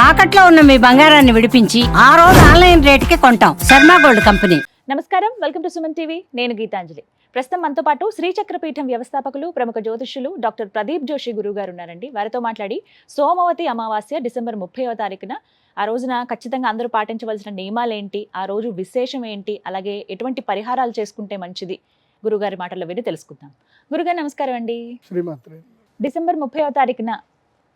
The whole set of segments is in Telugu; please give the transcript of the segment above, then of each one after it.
తాకట్లో ఉన్న మీ బంగారాన్ని విడిపించి ఆ రోజు ఆన్లైన్ రేటుకి కొంటాం. Sharma gold company. నమస్కారం, వెల్కమ్ టు సుమన్ టీవీ. నేను గీతాంజలి. ప్రస్తుతం మనతో పాటు శ్రీచక్రపీఠం వ్యవస్థాపకులు, ప్రముఖ జ్యోతిష్యులు డాక్టర్ ప్రదీప్ జోషి గురువు గారు ఉన్నారండి. వారితో మాట్లాడి సోమవతి అమావాస్య డిసెంబర్ 30వ తారీఖున ఆ రోజున ఖచ్చితంగా అందరూ పాటించవలసిన నియమాలు ఏంటి, ఆ రోజు విశేషం ఏంటి, అలాగే ఎటువంటి పరిహారాలు చేసుకుంటే మంచిది, గురుగారి మాటల్లో విని తెలుసుకుందాం. గురుగారు నమస్కారం అండి. డిసెంబర్ 30వ తారీఖున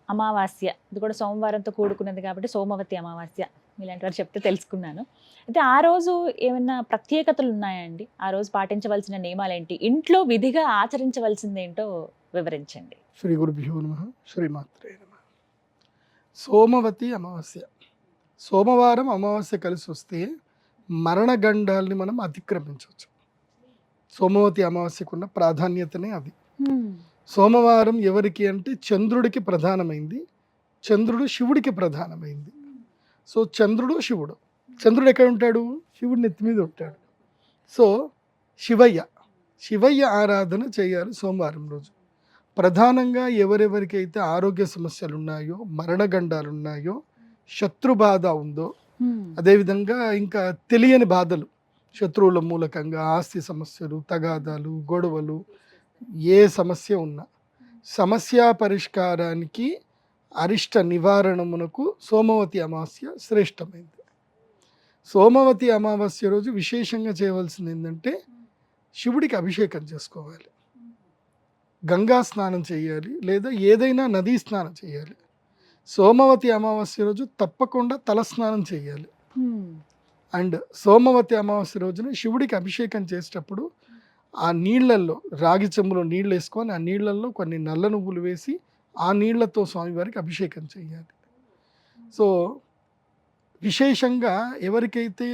అమావాస్య, ఇది కూడా సోమవారంతో కూడుకున్నది కాబట్టి సోమవతి అమావాస్య ఇలాంటి వారు చెప్తే తెలుసుకున్నాను. అయితే ఆ రోజు ఏమైనా ప్రత్యేకతలు ఉన్నాయండి? ఆ రోజు పాటించవలసిన నియమాలు ఏంటి, ఇంట్లో విధిగా ఆచరించవలసింది ఏంటో వివరించండి. శ్రీ గురుభ్యో నమః. శ్రీమాత్రే నమః. సోమవతి అమావాస్య, సోమవారం అమావాస్య కలిసి వస్తే మరణగండాల్ని మనం అతిక్రమించవచ్చు. సోమవతి అమావాస్యకున్న ప్రాధాన్యతనే అది. సోమవారం ఎవరికి అంటే చంద్రుడికి ప్రధానమైంది, చంద్రుడు శివుడికి ప్రధానమైంది. సో చంద్రుడు శివుడు, చంద్రుడు ఎక్కడ ఉంటాడు? శివుడి నెత్తి మీద ఉంటాడు. సో శివయ్య ఆరాధన చేయాలి సోమవారం రోజు. ప్రధానంగా ఎవరెవరికైతే ఆరోగ్య సమస్యలు ఉన్నాయో, మరణగండాలు ఉన్నాయో, శత్రుబాధ ఉందో, అదేవిధంగా ఇంకా తెలియని బాధలు, శత్రువుల మూలకంగా ఆస్తి సమస్యలు, తగాదాలు, గొడవలు, ఏ సమస్య ఉన్నా సమస్య పరిష్కారానికి, అరిష్ట నివారణమునకు సోమవతి అమావాస్య శ్రేష్టమైంది. సోమవతి అమావాస్య రోజు విశేషంగా చేయవలసింది ఏంటంటే శివుడికి అభిషేకం చేసుకోవాలి, గంగా స్నానం చేయాలి, లేదా ఏదైనా నదీ స్నానం చేయాలి. సోమవతి అమావాస్య రోజు తప్పకుండా తలస్నానం చేయాలి. అండ్ సోమవతి అమావాస్య రోజున శివుడికి అభిషేకం చేసేటప్పుడు ఆ నీళ్లల్లో, రాగి చెంబులో నీళ్ళు వేసుకొని ఆ నీళ్లలో కొన్ని నల్ల నువ్వులు వేసి ఆ నీళ్లతో స్వామివారికి అభిషేకం చేయాలి. సో విశేషంగా ఎవరికైతే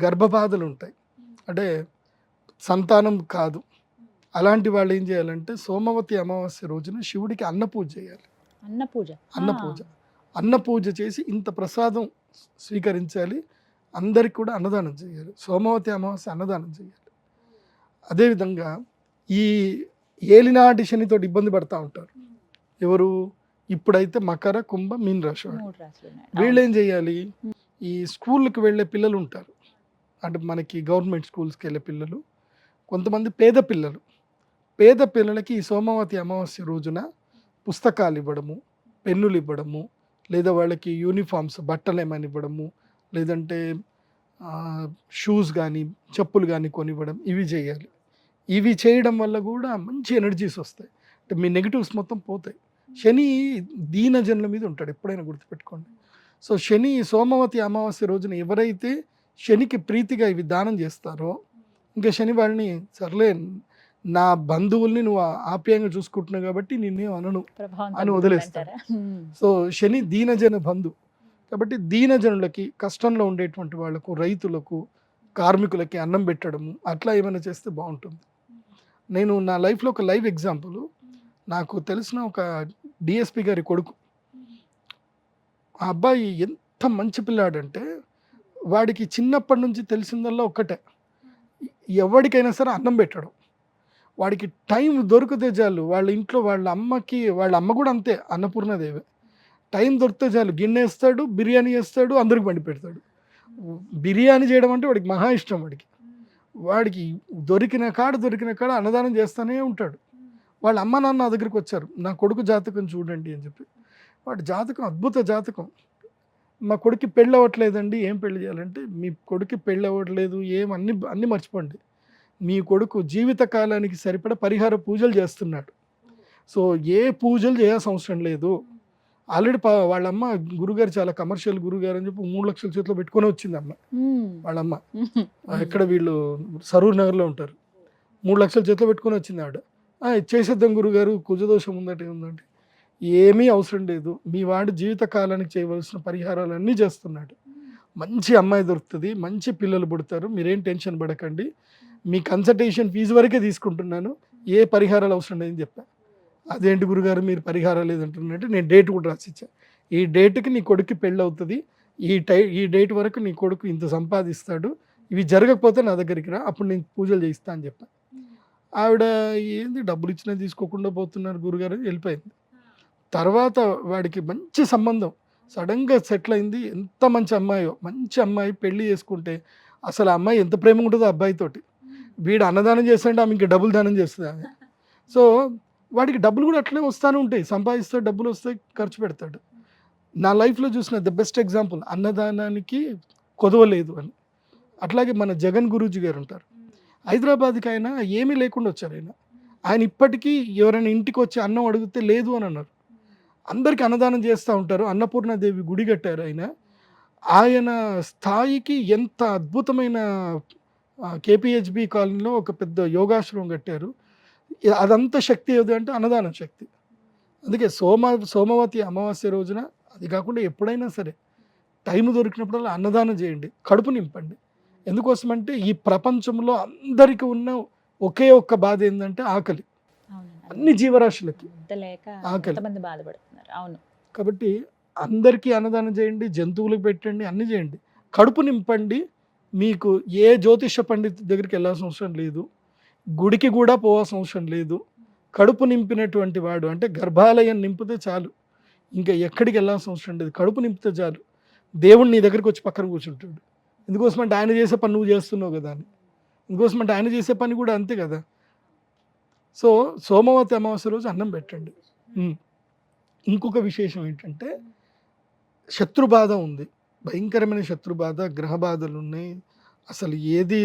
గర్భబాధలు ఉంటాయి, అంటే సంతానం కాదు, అలాంటి వాళ్ళు ఏం చేయాలంటే సోమవతి అమావాస్య రోజున శివుడికి అన్నపూజ చేయాలి. అన్నపూజ చేసి ఇంత ప్రసాదం స్వీకరించాలి. అందరికి కూడా అన్నదానం చేయాలి. సోమవతి అమావాస్య అన్నదానం చేయాలి. అదేవిధంగా ఈ ఏలినాటి శనితో ఇబ్బంది పడుతూ ఉంటారు ఎవరు? ఇప్పుడైతే మకర, కుంభ, మీన రాశి వాళ్ళు. వీళ్ళు ఏం చేయాలి? ఈ స్కూళ్ళకి వెళ్ళే పిల్లలు ఉంటారు, అంటే మనకి గవర్నమెంట్ స్కూల్స్కి వెళ్ళే పిల్లలు, కొంతమంది పేద పిల్లలకి ఈ సోమవతి అమావాస్య రోజున పుస్తకాలు ఇవ్వడము, పెన్నులు ఇవ్వడము, లేదా వాళ్ళకి యూనిఫామ్స్, బట్టలు ఏమైనా ఇవ్వడము, లేదంటే షూస్ కానీ చెప్పులు కానీ కొనివ్వడం, ఇవి చేయాలి. ఇవి చేయడం వల్ల కూడా మంచి ఎనర్జీస్ వస్తాయి, అంటే మీ నెగిటివ్స్ మొత్తం పోతాయి. శని దీనజనుల మీద ఉంటాడు, ఎప్పుడైనా గుర్తుపెట్టుకోండి. సో శని సోమవతి అమావాస్య రోజున ఎవరైతే శనికి ప్రీతిగా ఇవి దానం చేస్తారో, ఇంకా శని వాళ్ళని సర్లే నా బంధువుల్ని నువ్వు ఆప్యాయంగా చూసుకుంటున్నావు కాబట్టి నిన్నే అనను అని వదిలేస్తారు. సో శని దీనజన బంధు కాబట్టి దీనజనులకి, కష్టంలో ఉండేటువంటి వాళ్ళకు, రైతులకు, కార్మికులకి అన్నం పెట్టడము, అట్లా ఏమైనా చేస్తే బాగుంటుంది. నేను నా లైఫ్లో ఒక లైవ్ ఎగ్జాంపుల్, నాకు తెలిసిన ఒక డిఎస్పి గారి కొడుకు, ఆ అబ్బాయి ఎంత మంచి పిల్లాడంటే వాడికి చిన్నప్పటి నుంచి తెలిసిందల్లా ఒక్కటే, ఎవరికైనా సరే అన్నం పెట్టడం. వాడికి టైం దొరికితే చాలు, వాళ్ళ ఇంట్లో వాళ్ళ అమ్మ కూడా అంతే, అన్నపూర్ణదేవి, టైం దొరికితే చాలు గిన్నె వేస్తాడు, బిర్యానీ వేస్తాడు, అందరికి పండి పెడతాడు. బిర్యానీ చేయడం అంటే వాడికి మహా ఇష్టం. వాడికి దొరికిన కాడ అన్నదానం చేస్తూనే ఉంటాడు. వాళ్ళ అమ్మ నాన్న నా దగ్గరికి వచ్చారు, నా కొడుకు జాతకం చూడండి అని చెప్పి. వాడి జాతకం అద్భుత జాతకం. మా కొడుకు పెళ్ళి అవ్వట్లేదండి, ఏం పెళ్లి చేయాలంటే, మీ కొడుకు పెళ్ళి అవ్వట్లేదు, అన్నీ మర్చిపోండి, మీ కొడుకు జీవితకాలానికి సరిపడ పరిహార పూజలు చేస్తున్నాడు. సో ఏ పూజలు చేయాల్సిన అవసరం లేదు. ఆల్రెడీ వాళ్ళమ్మ, గురుగారు చాలా కమర్షియల్ గురుగారు అని చెప్పి 3 లక్షల చేతిలో పెట్టుకొని వచ్చింది అమ్మ. వాళ్ళమ్మ ఎక్కడ, వీళ్ళు సరూర్ నగర్లో ఉంటారు. 3 లక్షల చేతిలో పెట్టుకొని వచ్చింది ఆవిడ. చేసేద్దాం గురుగారు, కుజదోషం ఉందంటే ఏమీ అవసరం లేదు, మీ వాడు జీవితకాలానికి చేయవలసిన పరిహారాలన్నీ చేస్తున్నాడు, మంచి అమ్మాయి దొరుకుతుంది, మంచి పిల్లలు పుడతారు, మీరేం టెన్షన్ పడకండి, మీ కన్సల్టేషన్ ఫీజు వరకే తీసుకుంటున్నాను, ఏ పరిహారాలు అవసరం లేదని చెప్పాను. అదేంటి గురుగారు మీరు పరిహారం లేదంటున్నట్టు, నేను డేట్ కూడా రాసిచ్చా, ఈ డేట్కి నీ కొడుకు పెళ్ళి అవుతుంది, ఈ డేట్ వరకు నీ కొడుకు ఇంత సంపాదిస్తాడు, ఇవి జరగకపోతే నా దగ్గరికి రా, అప్పుడు నేను పూజలు చేయిస్తా అని చెప్పాను. ఆవిడ ఏంది డబ్బులు ఇచ్చినా తీసుకోకుండా పోతున్నారు గురుగారు, వెళ్ళిపోయింది. తర్వాత వాడికి మంచి సంబంధం, సడన్గా సెటిల్ అయింది, ఎంత మంచి అమ్మాయో, మంచి అమ్మాయి పెళ్లి చేసుకుంటే అసలు ఆ అమ్మాయి ఎంత ప్రేమ ఉంటుందో అబ్బాయితోటి. వీడు అన్నదానం చేస్తాడంటే ఆమె ఇంకా డబుల్ దానం చేస్తుంది ఆమె. సో వాడికి డబ్బులు కూడా అట్లే వస్తూనే ఉంటాయి, సంపాదిస్తాడు, డబ్బులు వస్తాయి, ఖర్చు పెడతాడు. నా లైఫ్లో చూసిన ద బెస్ట్ ఎగ్జాంపుల్ అన్నదానానికి కొదవలేదు అని. అట్లాగే మన జగన్ గురూజీ గారు ఉంటారు, హైదరాబాద్కి ఆయన ఏమీ లేకుండా వచ్చారు. ఆయన ఇప్పటికీ ఎవరైనా ఇంటికి వచ్చి అన్నం అడిగితే లేదు అని అన్నారు. అందరికీ అన్నదానం చేస్తూ ఉంటారు. అన్నపూర్ణాదేవి గుడి కట్టారు ఆయన స్థాయికి ఎంత అద్భుతమైన కేపీహెచ్బి కాలనీలో ఒక పెద్ద యోగాశ్రమం కట్టారు. అదంతా శక్తి ఏది అంటే అన్నదానం శక్తి. అందుకే సోమవతి అమావాస్య రోజున, అది కాకుండా ఎప్పుడైనా సరే టైం దొరికినప్పుడల్లా అన్నదానం చేయండి, కడుపు నింపండి. ఎందుకోసమంటే ఈ ప్రపంచంలో అందరికీ ఉన్న ఒకే ఒక్క బాధ ఏంటంటే ఆకలి. అన్ని జీవరాశులకి ఆకలి, బాధపడుతున్నారు. అవును. కాబట్టి అందరికీ అన్నదానం చేయండి, జంతువులకు పెట్టండి, అన్ని చేయండి, కడుపు నింపండి. మీకు ఏ జ్యోతిష పండితు దగ్గరికి వెళ్ళాల్సిన అవసరం లేదు, గుడికి కూడా పోవాల్సిన అవసరం లేదు. కడుపు నింపినటువంటి వాడు అంటే గర్భాలయం నింపితే చాలు, ఇంకా ఎక్కడికి వెళ్ళాల్సిన అవసరం లేదు. కడుపు నింపితే చాలు, దేవుడు నీ దగ్గరికి వచ్చి పక్కన కూర్చుంటాడు. ఎందుకోసమంటే ఆయన చేసే పని నువ్వు చేస్తున్నావు కదా అని. ఎందుకోసమంటే ఆయన చేసే పని కూడా అంతే కదా. సో సోమవతి అమావాస్య రోజు అన్నం పెట్టండి. ఇంకొక విశేషం ఏంటంటే శత్రుబాధ ఉంది, భయంకరమైన శత్రుబాధ, గ్రహ బాధలు ఉన్నాయి, అసలు ఏది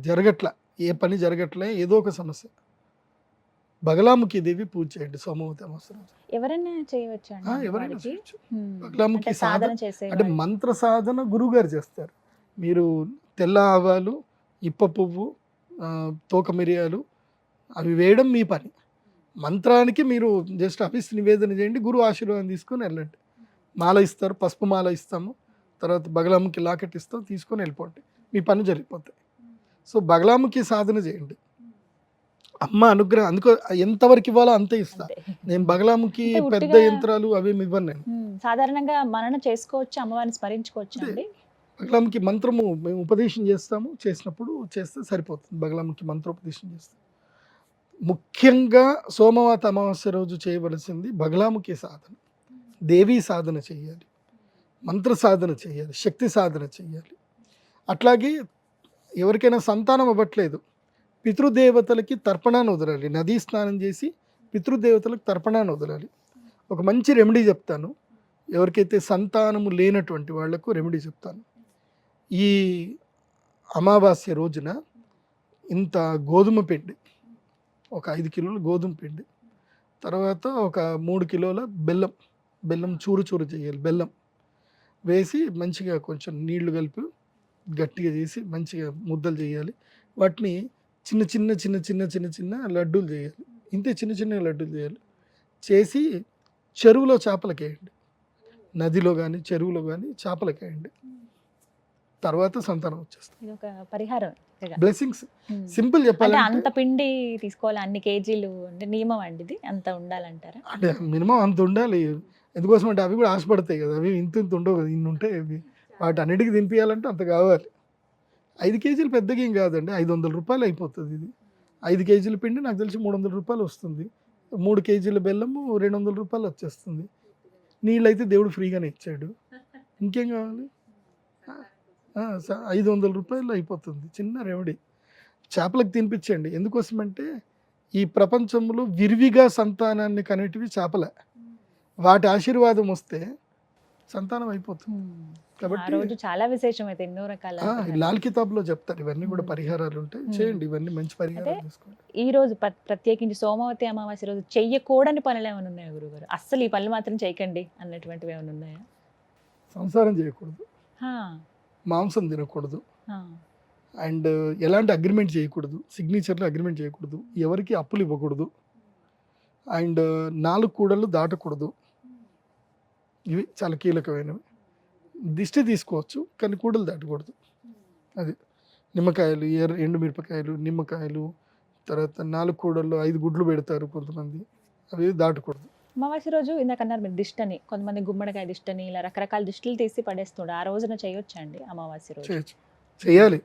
జరగట్ల, ఏ పని జరగట్లే, ఏదో ఒక సమస్య. బగలాముఖి దేవి పూజ చేయండి సోమవతి అమావాస్య రోజు. ఎవరైనా చేయవచ్చు, ఎవరైనా చేయొచ్చు. బగలాముఖి సాధన అంటే మంత్ర సాధన గురువు గారు చేస్తారు. మీరు తెల్ల ఆవాలు, ఇప్ప పువ్వు, తోక మిరియాలు అవి వేయడం మీ పని. మంత్రానికి మీరు జస్ట్ అభిస్ నివేదన చేయండి, గురువు ఆశీర్వాదం తీసుకొని వెళ్ళండి. మాల ఇస్తారు, పసుపు మాల ఇస్తాము, తర్వాత బగలాముఖి లాకెట్ ఇస్తాం, తీసుకొని వెళ్ళిపోండి, మీ పని జరిగిపోతాయి. సో బగలాముఖి సాధన చేయండి, అమ్మ అనుగ్రహం. అందుకో ఎంతవరకు ఇవ్వాలో అంతే ఇస్తా నేను. బగలాముఖి పెద్ద యంత్రాలు అవి ఇవ్వను నేను. సాధారణంగా మనన చేసుకోవచ్చు, అమ్మవారిని స్మరించుకోవచ్చు అండి. బగలాముఖి మంత్రము మేము ఉపదేశం చేస్తాము, చేసినప్పుడు చేస్తే సరిపోతుంది. బగలాముఖి మంత్రోపదేశం చేస్తాం. ముఖ్యంగా సోమవతి అమావాస్య రోజు చేయవలసింది బగలాముఖి సాధన, దేవీ సాధన చేయాలి, మంత్ర సాధన చేయాలి, శక్తి సాధన చేయాలి. అట్లాగే ఎవరికైనా సంతానం అవ్వట్లేదు, పితృదేవతలకి తర్పణాన్ని వదలాలి. నదీ స్నానం చేసి పితృదేవతలకు తర్పణాన్ని వదలాలి. ఒక మంచి రెమెడీ చెప్తాను, ఎవరికైతే సంతానము లేనటువంటి వాళ్లకు రెమెడీ చెప్తాను. ఈ అమావాస్య రోజున ఇంత గోధుమ పిండి, ఒక 5 కిలోల గోధుమ పిండి, తర్వాత ఒక 3 కిలోల బెల్లం చూరు చేయాలి. బెల్లం వేసి మంచిగా కొంచెం నీళ్లు కలిపి గట్టిగా చేసి మంచిగా ముద్దలు చేయాలి. వాటిని చిన్న చిన్న చిన్న చిన్న చిన్న చిన్న లడ్డూలు చేయాలి. ఇంతే చిన్న చిన్న లడ్డూలు చేయాలి. చేసి చెరువులో చేపలకి వేయండి, నదిలో కానీ చెరువులో కానీ చేపలకి వేయండి. తర్వాత సంతానం వచ్చేస్తుంది. ఇది ఒక పరిహారం, బ్లెస్సింగ్స్. సింపుల్ చెప్పాలి, అంత పిండి తీసుకోవాలి, అన్ని కేజీలు అంటే నియమం అండి ఇది, అంత ఉండాలంటారా? అంటే మినిమం అంత ఉండాలి. ఎందుకోసం అంటే అవి కూడా ఆశపడతాయి కదా, అవి ఇంత ఉండవు కదా, ఇన్ని ఉంటాయి. అవి వాటి అన్నిటికీ తినిపించాలంటే అంత కావాలి. 5 కేజీలు పెద్దగా ఏం కాదండి, 500 రూపాయలు అయిపోతుంది. ఇది 5 కేజీల పిండి నాకు తెలిసి 300 రూపాయలు వస్తుంది. 3 కేజీల బెల్లము 200 రూపాయలు వచ్చేస్తుంది. నీళ్ళైతే దేవుడు ఫ్రీగానే ఇచ్చాడు, ఇంకేం కావాలి. 500 రూపాయలు అయిపోతుంది, చిన్న రెమెడీ. చేపలకు తినిపించండి. ఎందుకోసమంటే ఈ ప్రపంచంలో విరివిగా సంతానాన్ని కనేటివి చేపలే. వాటి ఆశీర్వాదం వస్తే సంతానం అయిపోతుంది. కాబట్టి చాలా విశేషం అయితే ఎన్నో రకాల లాల్ కితాబ్లో చెప్తారు, ఇవన్నీ కూడా పరిహారాలు ఉంటాయి, చేయండి. ఇవన్నీ మంచి పరిహారాలు తీసుకోండి. ఈ రోజు ప్రత్యేకించి సోమవతి అమావాస్య రోజు చెయ్యకూడని పనులు ఏమైనా ఉన్నాయా గురుగారు? అస్సలు ఈ పనులు మాత్రం చేయకండి అన్నటువంటివి ఏమైనా ఉన్నాయా? సంసారం చేయకూడదు, మాంసం తినకూడదు, అండ్ ఎలాంటి అగ్రిమెంట్ చేయకూడదు, సిగ్నేచర్లో అగ్రిమెంట్ చేయకూడదు, ఎవరికి అప్పులు ఇవ్వకూడదు, అండ్ 4 కూడళ్ళు దాటకూడదు. ఇవి చాలా కీలకమైనవి. దిష్టి తీసుకోవచ్చు కానీ కూడలు దాటకూడదు. అది నిమ్మకాయలు, ఎండుమిరపకాయలు, నిమ్మకాయలు, తర్వాత 4 కూడళ్ళు 5 గుడ్లు పెడతారు కొంతమంది, అవి దాటకూడదు. అమావాస్య రోజు ఇందాక అన్నారు మీరు దిష్టని, కొంతమంది గుమ్మడికాయ దిష్టని, ఇలా రకరకాల దిష్టిలు తీసి పడేస్తుండే, ఆ రోజున చేయొచ్చా అండి? అమావాస్య రోజు చేయాలి.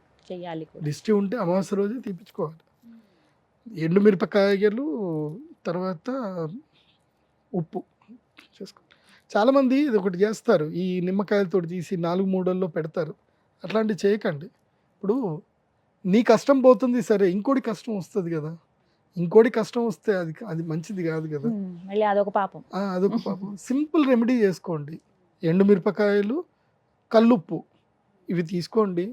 కూడా దిష్టి ఉంటే అమావాస్య రోజు తీపించుకోవాలి. ఎండుమిరపకాయలు, తర్వాత ఉప్పు చేసుకోవాలి. చాలామంది ఇది ఒకటి చేస్తారు, ఈ నిమ్మకాయలతో తీసి 4 మూడల్లో పెడతారు. అట్లాంటివి చేయకండి. ఇప్పుడు నీ కష్టం పోతుంది సరే, ఇంకోటి కష్టం వస్తుంది కదా, ఇంకోటి కష్టం వస్తే అది అది మంచిది కాదు కదా. మళ్ళీ అదొక పాపం. అదొక పాపం. సింపుల్ రెమెడీ చేసుకోండి. ఎండుమిరపకాయలు, కల్లుప్పు ఇవి తీసుకోండి,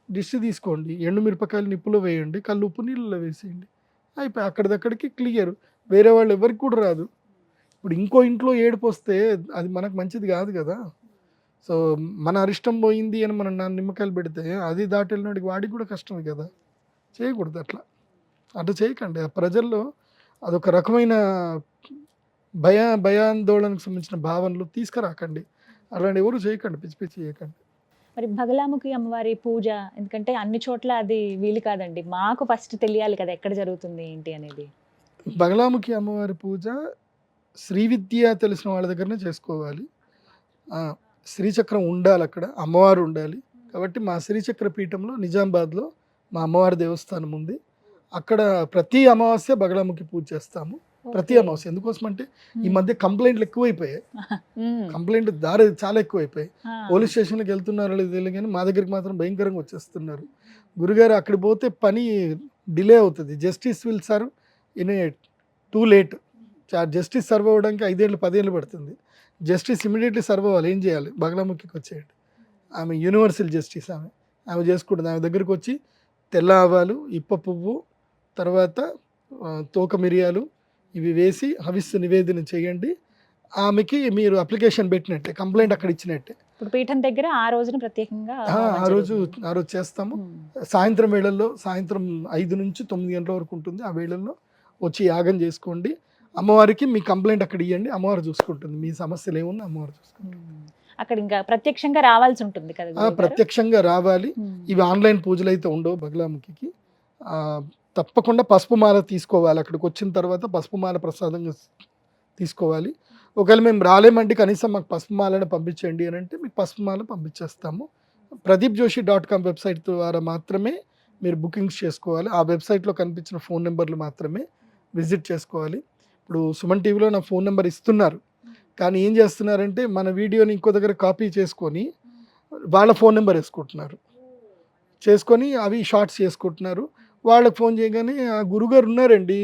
డిష్ తీసుకోండి, ఎండుమిరపకాయలు నిప్పులో వేయండి, కల్లుప్పు నీళ్ళలో వేసేయండి, అయిపోయి అక్కడిదక్కడికి క్లియర్. వేరే వాళ్ళు ఎవరికి కూడా రాదు. ఇప్పుడు ఇంకో ఇంట్లో ఏడుపు వస్తే అది మనకు మంచిది కాదు కదా. సో మన అరిష్టం పోయింది అని మనం 4 నిమ్మకాయలు పెడితే అది దాటి వెళ్ళినడికి వాడికి కూడా కష్టమే కదా. చేయకూడదు అట్లా. అట్లా చేయకండి. ఆ ప్రజల్లో అదొక రకమైన భయాందోళనకు సంబంధించిన భావనలు తీసుకురాకండి. అలాంటి ఎవరు చేయకండి, పిచ్చి పిచ్చి చేయకండి. మరి బగలాముఖి అమ్మవారి పూజ, ఎందుకంటే అన్ని చోట్ల అది వీలు కాదండి, మాకు ఫస్ట్ తెలియాలి కదా ఎక్కడ జరుగుతుంది ఏంటి అనేది. బగలాముఖి అమ్మవారి పూజ శ్రీ విద్య తెలిసిన వాళ్ళ దగ్గరనే చేసుకోవాలి. శ్రీచక్రం ఉండాలి, అక్కడ అమ్మవారు ఉండాలి. కాబట్టి మా శ్రీచక్ర పీఠంలో నిజామాబాద్లో మా అమ్మవారి దేవస్థానం ఉంది. అక్కడ ప్రతి అమావాస్య బగలాముఖి పూజ చేస్తాము. ప్రతి అమావాస్య. ఎందుకోసం అంటే ఈ మధ్య కంప్లైంట్లు ఎక్కువైపోయాయి. కంప్లైంట్ దారి చాలా ఎక్కువైపోయాయి. పోలీస్ స్టేషన్కి వెళ్తున్నారో లేదు తెలియదు కానీ మా దగ్గరికి మాత్రం భయంకరంగా వచ్చేస్తున్నారు. గురుగారు అక్కడికి పోతే పని డిలే అవుతుంది. Justice will serve in too late. Justice serve అవ్వడానికి 5 ఏళ్ళు 10 ఏళ్ళు పడుతుంది. జస్టిస్ ఇమీడియట్లీ సర్వ్ అవ్వాలి. ఏం చేయాలి? బగలాముఖికి వచ్చేయండి. ఆమె యూనివర్సల్ జస్టిస్. ఆమె చేసుకుంటుంది. ఆమె దగ్గరికి వచ్చి తెల్ల ఆవాలు, ఇప్ప పువ్వు, తర్వాత తోక మిరియాలు ఇవి వేసి హవిస్సు నివేదన చేయండి. ఆమెకి మీరు అప్లికేషన్ పెట్టినట్టే, కంప్లైంట్ అక్కడ ఇచ్చినట్టే. ఇప్పుడు పీఠం దగ్గర ఆ రోజున ప్రత్యేకంగా ఆ రోజు చేస్తాము. సాయంత్రం వేళల్లో, సాయంత్రం 5 నుంచి 9 గంటల వరకు ఉంటుంది. ఆ వేళల్లో వచ్చి యాగం చేసుకోండి. అమ్మవారికి మీ కంప్లైంట్ అక్కడ ఇవ్వండి, అమ్మవారు చూసుకుంటుంది. మీ సమస్యలు ఏమున్నా అమ్మవారు చూసుకుంటుంది. అక్కడ ఇంకా ప్రత్యక్షంగా రావాల్సి ఉంటుంది కదా. ప్రత్యక్షంగా రావాలి. ఇవి ఆన్లైన్ పూజలు అయితే ఉండవు బగలాముఖికి. తప్పకుండా పసుపు మాల తీసుకోవాలి. అక్కడికి వచ్చిన తర్వాత పసుపు మాల ప్రసాదంగా తీసుకోవాలి. ఒకవేళ మేము రాలేమంటే కనీసం మాకు పసుపు మాలను పంపించండి అని అంటే మీకు పసుపు మాల పంపించేస్తాము. pradeepjoshi.com వెబ్సైట్ ద్వారా మాత్రమే మీరు బుకింగ్స్ చేసుకోవాలి. ఆ వెబ్సైట్లో కనిపించిన ఫోన్ నెంబర్లు మాత్రమే విజిట్ చేసుకోవాలి. ఇప్పుడు సుమన్ టీవీలో నా ఫోన్ నెంబర్ ఇస్తున్నారు, కానీ ఏం చేస్తున్నారంటే మన వీడియోని ఇంకో దగ్గర కాపీ చేసుకొని వాళ్ళ ఫోన్ నెంబర్ వేసుకుంటున్నారు, చేసుకొని అవి షార్ట్స్ చేసుకుంటున్నారు. వాళ్ళకి ఫోన్ చేయగానే ఆ గురుగారు ఉన్నారండి,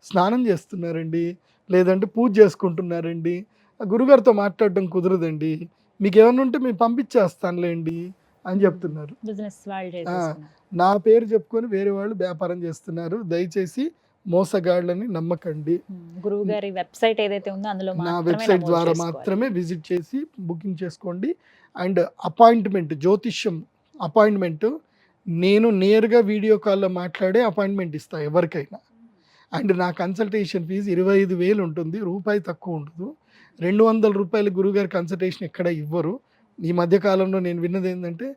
స్నానం చేస్తున్నారండి, లేదంటే పూజ చేసుకుంటున్నారండి, ఆ గురుగారితో మాట్లాడడం కుదరదండి, మీకు ఏమైనా ఉంటే మేము పంపించేస్తానులేండి అని చెప్తున్నారు. నా పేరు చెప్పుకొని వేరే వాళ్ళు వ్యాపారం చేస్తున్నారు. దయచేసి మోసగాళ్ళని నమ్మకండి. గురువుగారి వెబ్సైట్ ఏదైతే ఉందో అందులో నా వెబ్సైట్ ద్వారా మాత్రమే విజిట్ చేసి బుకింగ్ చేసుకోండి. అండ్ అపాయింట్మెంట్, జ్యోతిష్యం అపాయింట్మెంట్ నేను నేరుగా వీడియో కాల్లో మాట్లాడే అపాయింట్మెంట్ ఇస్తాను ఎవరికైనా. అండ్ నా కన్సల్టేషన్ ఫీజు 25,000 ఉంటుంది, రూపాయి తక్కువ ఉండదు. 200 రూపాయలు గురువుగారి కన్సల్టేషన్ ఎక్కడ ఇవ్వరు. ఈ మధ్యకాలంలో నేను విన్నది ఏంటంటే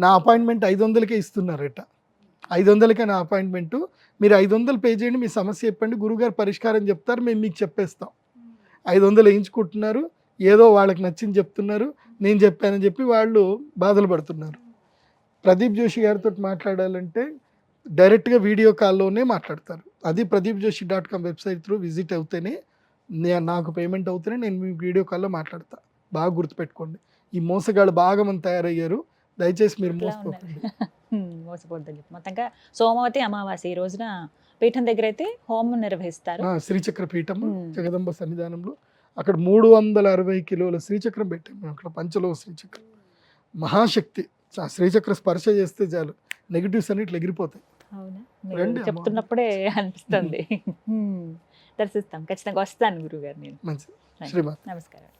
నా అపాయింట్మెంట్ 500కే ఇస్తున్నారట. 500కే నా అపాయింట్మెంటు. మీరు 500 పే చేయండి, మీ సమస్య చెప్పండి, గురువుగారు పరిష్కారం చెప్తారు, మేము మీకు చెప్పేస్తాం. 500 వేయించుకుంటున్నారు, ఏదో వాళ్ళకి నచ్చింది చెప్తున్నారు, నేను చెప్పానని చెప్పి వాళ్ళు బాధలు పడుతున్నారు. ప్రదీప్ జోషి గారితో మాట్లాడాలంటే డైరెక్ట్గా వీడియో కాల్లోనే మాట్లాడతారు. అది pradeepjoshi.com వెబ్సైట్ త్రూ విజిట్ అవుతేనే నాకు పేమెంట్ అవుతేనే నేను మీ వీడియో కాల్లో మాట్లాడతా. బాగా గుర్తుపెట్టుకోండి. ఈ మోసగాళ్ళు బాగా మంది తయారయ్యారు, దయచేసి మీరు మోసపోద్దని చెప్పి. మొత్తంగా సోమవతి అమావాస్య ఈ రోజున పీఠం దగ్గర అయితే హోమం నిర్వహిస్తారు. శ్రీచక్ర పీఠం జగదంబ సన్నిధానంలో అక్కడ 360 కిలోల శ్రీచక్రం పెట్టాం మేము. అక్కడ పంచలో శ్రీచక్రం మహాశక్తి. శ్రీచక్ర స్పర్శ చేస్తే చాలు, నెగిటివ్స్ అన్నిట్లు ఎగిరిపోతాయి. అవునా, చెప్తున్నప్పుడే అనిపిస్తుంది. దర్శిస్తాం, ఖచ్చితంగా వస్తాను గురుగారు నేను. మంచిది. శ్రీమాన్, నమస్కారం.